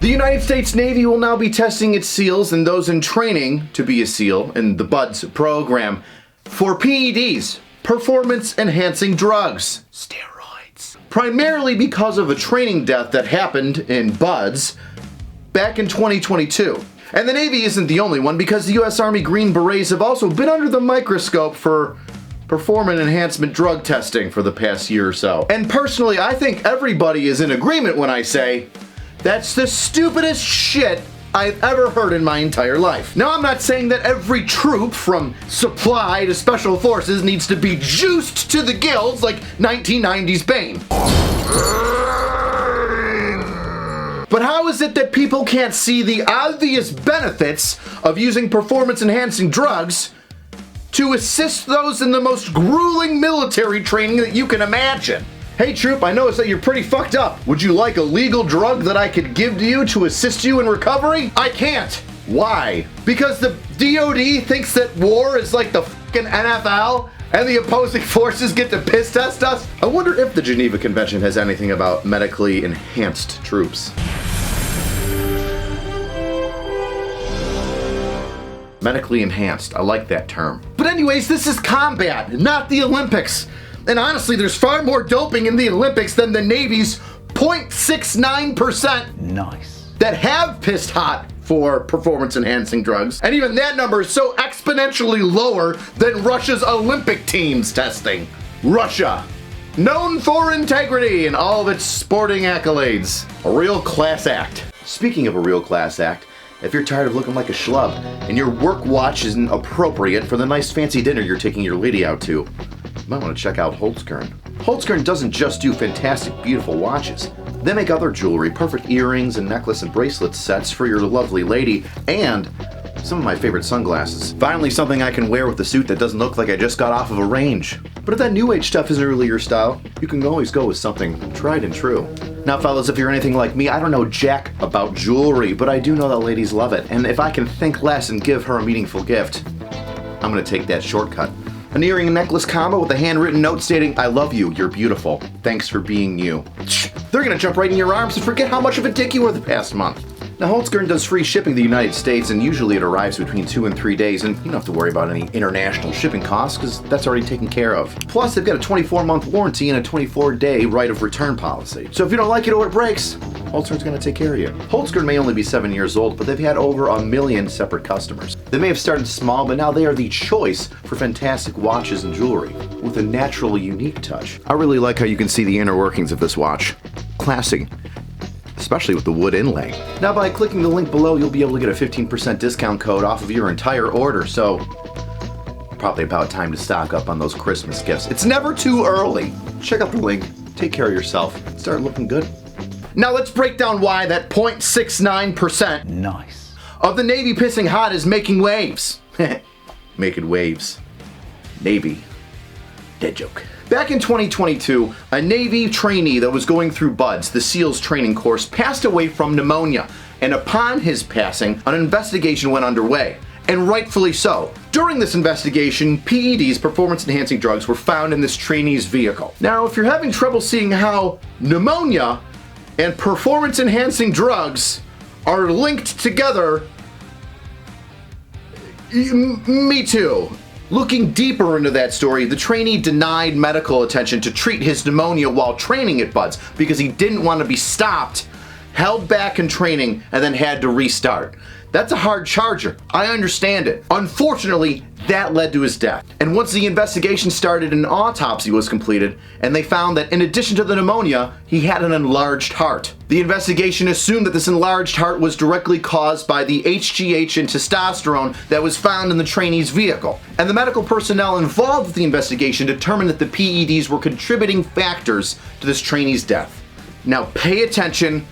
The United States Navy will now be testing its SEALs and those in training to be a SEAL in the BUDS program for PEDs, performance-enhancing drugs, steroids, primarily because of a training death that happened in BUDS back in 2022. And the Navy isn't the only one, because the US Army Green Berets have also been under the microscope for performance enhancement drug testing for the past year or so. And personally, I think everybody is in agreement when I say that's the stupidest shit I've ever heard in my entire life. Now, I'm not saying that every troop from supply to special forces needs to be juiced to the gills like 1990s Bane. But how is it that people can't see the obvious benefits of using performance-enhancing drugs to assist those in the most grueling military training that you can imagine? Hey troop, I noticed that you're pretty fucked up. Would you like a legal drug that I could give to you to assist you in recovery? I can't. Why? Because the DoD thinks that war is like the fucking NFL and the opposing forces get to piss test us? I wonder if the Geneva Convention has anything about medically enhanced troops. Medically enhanced, I like that term. But anyways, this is combat, not the Olympics. And honestly, there's far more doping in the Olympics than the Navy's 0.69% nice that have pissed hot for performance-enhancing drugs. And even that number is so exponentially lower than Russia's Olympic team's testing. Russia, known for integrity and all of its sporting accolades. A real class act. Speaking of a real class act, if you're tired of looking like a schlub and your work watch isn't appropriate for the nice fancy dinner you're taking your lady out to, you might want to check out Holtzkern. Holtzkern doesn't just do fantastic, beautiful watches. They make other jewelry, perfect earrings and necklace and bracelet sets for your lovely lady, and some of my favorite sunglasses. Finally, something I can wear with a suit that doesn't look like I just got off of a range. But if that new age stuff isn't really your style, you can always go with something tried and true. Now fellas, if you're anything like me, I don't know jack about jewelry, but I do know that ladies love it. And if I can think less and give her a meaningful gift, I'm gonna take that shortcut. An earring and necklace combo with a handwritten note stating, "I love you, you're beautiful, thanks for being you." They're gonna jump right in your arms and forget how much of a dick you were the past month. Now, Holtzkern does free shipping to the United States, and usually it arrives between 2 and 3 days, and you don't have to worry about any international shipping costs, because that's already taken care of. Plus, they've got a 24-month warranty and a 24-day right of return policy. So if you don't like it or it breaks, Holtzkern's gonna take care of you. Holtzkern may only be 7 years old, but they've had over 1 million separate customers. They may have started small, but now they are the choice for fantastic watches and jewelry, with a natural, unique touch. I really like how you can see the inner workings of this watch. Classy. Especially with the wood inlay. Now by clicking the link below, you'll be able to get a 15% discount code off of your entire order, so probably about time to stock up on those Christmas gifts. It's never too early. Check out the link, take care of yourself, start looking good. Now let's break down why that 0.69% nice of the Navy pissing hot is making waves. Making waves. Navy. Dead joke. Back in 2022, a Navy trainee that was going through BUDS, the SEALs training course, passed away from pneumonia, and upon his passing, an investigation went underway, and rightfully so. During this investigation, PEDs, performance-enhancing drugs, were found in this trainee's vehicle. Now, if you're having trouble seeing how pneumonia and performance-enhancing drugs are linked together, me too. Looking deeper into that story, the trainee denied medical attention to treat his pneumonia while training at BUDS because he didn't want to be stopped, held back in training, and then had to restart. That's a hard charger. I understand it. Unfortunately, that led to his death. And once the investigation started, an autopsy was completed, and they found that in addition to the pneumonia, he had an enlarged heart. The investigation assumed that this enlarged heart was directly caused by the HGH and testosterone that was found in the trainee's vehicle. And the medical personnel involved with the investigation determined that the PEDs were contributing factors to this trainee's death. Now pay attention,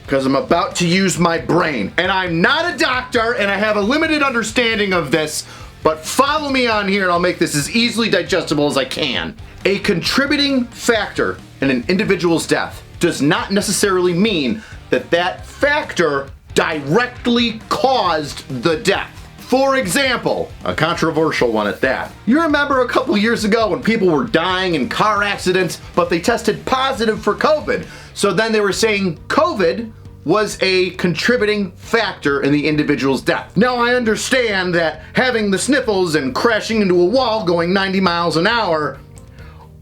because I'm about to use my brain. And I'm not a doctor, and I have a limited understanding of this, but follow me on here and I'll make this as easily digestible as I can. A contributing factor in an individual's death does not necessarily mean that that factor directly caused the death. For example, a controversial one at that. You remember a couple years ago when people were dying in car accidents, but they tested positive for COVID. So then they were saying COVID was a contributing factor in the individual's death. Now, I understand that having the sniffles and crashing into a wall going 90 miles an hour,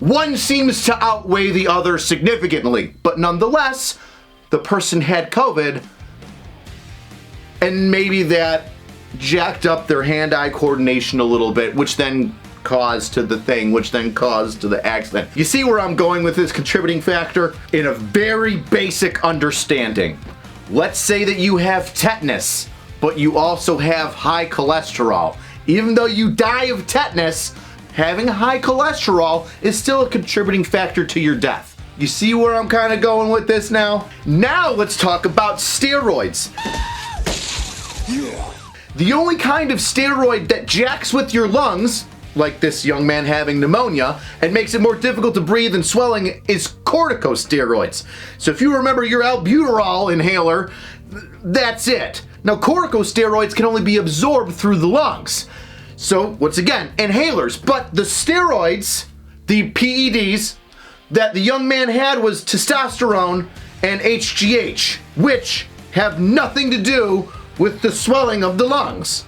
one seems to outweigh the other significantly, but nonetheless, the person had COVID, and maybe that jacked up their hand-eye coordination a little bit, which then caused to the thing, which then caused to the accident. You see where I'm going with this contributing factor? In a very basic understanding. Let's say that you have tetanus, but you also have high cholesterol. Even though you die of tetanus, having high cholesterol is still a contributing factor to your death. You see where I'm kind of going with this now? Now let's talk about steroids. The only kind of steroid that jacks with your lungs, like this young man having pneumonia, and makes it more difficult to breathe and swelling, is corticosteroids. So if you remember your albuterol inhaler, that's it. Now corticosteroids can only be absorbed through the lungs. So once again, inhalers. But the steroids, the PEDs, that the young man had was testosterone and HGH, which have nothing to do with the swelling of the lungs,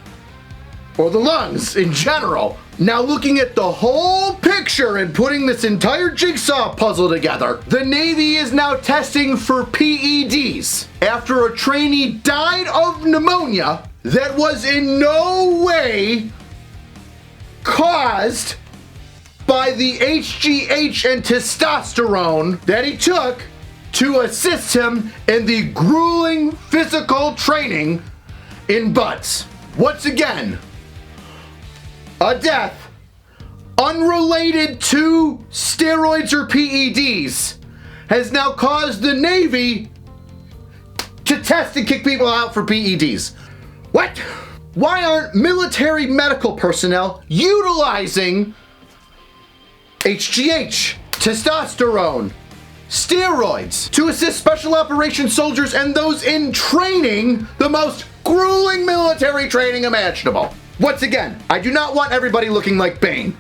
or the lungs in general. Now looking at the whole picture and putting this entire jigsaw puzzle together, the Navy is now testing for PEDs after a trainee died of pneumonia that was in no way caused by the HGH and testosterone that he took to assist him in the grueling physical training in butts. Once again, a death unrelated to steroids or PEDs has now caused the Navy to test and kick people out for PEDs. What? Why aren't military medical personnel utilizing HGH, testosterone, steroids to assist special operations soldiers and those in training, the most grueling military training imaginable? Once again, I do not want everybody looking like Bane,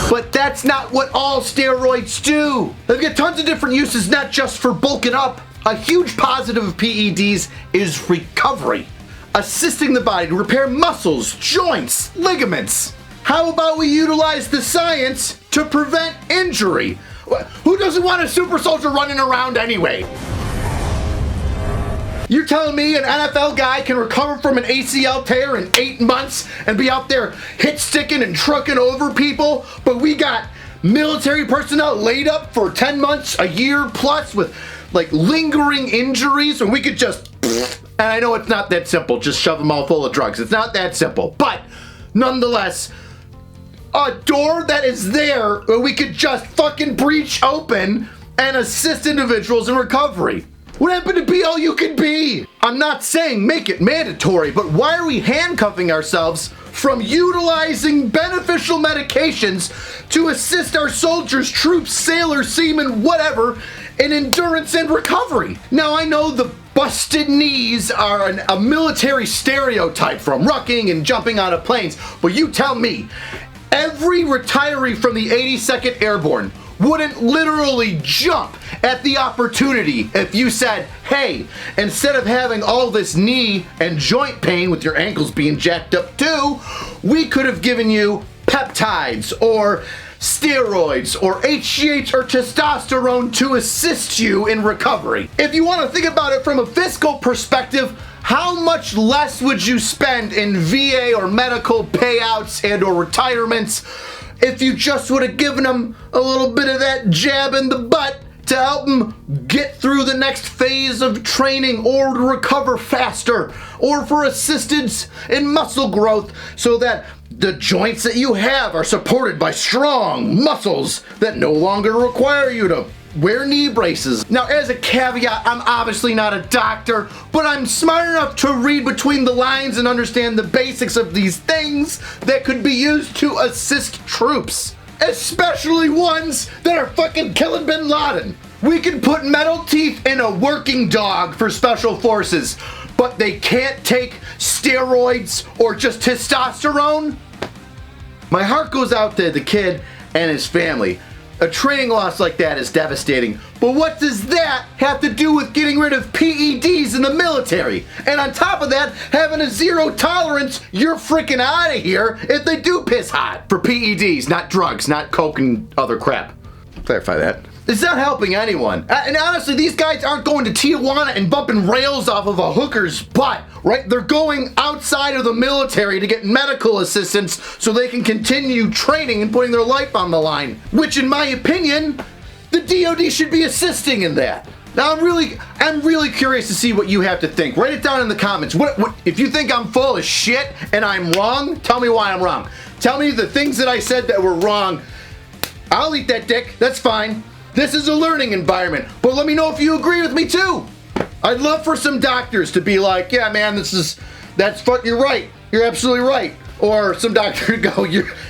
but that's not what all steroids do. They've got tons of different uses, not just for bulking up. A huge positive of PEDs is recovery, assisting the body to repair muscles, joints, ligaments. How about we utilize the science to prevent injury? Who doesn't want a super soldier running around anyway? You're telling me an NFL guy can recover from an ACL tear in 8 months and be out there hit-sticking and trucking over people, but we got military personnel laid up for 10 months, a year plus with like lingering injuries, and we could just, and I know it's not that simple, just shove them all full of drugs. It's not that simple, but nonetheless, a door that is there where we could just fucking breach open and assist individuals in recovery. What happened to be all you can be? I'm not saying make it mandatory, but why are we handcuffing ourselves from utilizing beneficial medications to assist our soldiers, troops, sailors, seamen, whatever, in endurance and recovery? Now I know the busted knees are a military stereotype from rucking and jumping out of planes, but you tell me, every retiree from the 82nd Airborne wouldn't literally jump at the opportunity if you said, hey, instead of having all this knee and joint pain with your ankles being jacked up too, we could have given you peptides or steroids or HGH or testosterone to assist you in recovery. If you want to think about it from a fiscal perspective, how much less would you spend in VA or medical payouts and or retirements if you just would have given them a little bit of that jab in the butt to help them get through the next phase of training or to recover faster, or for assistance in muscle growth so that the joints that you have are supported by strong muscles that no longer require you to wear knee braces. Now, as a caveat, I'm obviously not a doctor, but I'm smart enough to read between the lines and understand the basics of these things that could be used to assist troops, especially ones that are fucking killing bin Laden. We can put metal teeth in a working dog for special forces, but they can't take steroids or just testosterone? My heart goes out to the kid and his family. A training loss like that is devastating, but what does that have to do with getting rid of PEDs in the military? And on top of that, having a zero tolerance, you're freaking out of here if they do piss hot. For PEDs, not drugs, not coke and other crap. Clarify that. It's not helping anyone. And honestly, these guys aren't going to Tijuana and bumping rails off of a hooker's butt, right? They're going outside of the military to get medical assistance so they can continue training and putting their life on the line, which in my opinion, the DoD should be assisting in that. Now I'm really curious to see what you have to think. Write it down in the comments. What if you think I'm full of shit and I'm wrong, tell me why I'm wrong. Tell me the things that I said that were wrong. I'll eat that dick, that's fine. This is a learning environment, but let me know if you agree with me too. I'd love for some doctors to be like, yeah man, you're right, you're absolutely right. Or some doctor to go,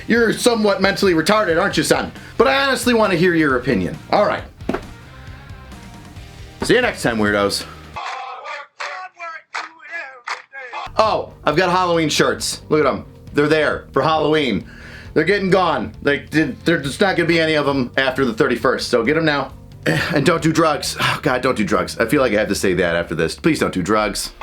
you're somewhat mentally retarded, aren't you, son? But I honestly want to hear your opinion. All right. See you next time, weirdos. Oh, I've got Halloween shirts. Look at them. They're there for Halloween. They're getting gone. There's not gonna be any of them after the 31st, so get them now. And don't do drugs. Oh God, don't do drugs. I feel like I have to say that after this. Please don't do drugs.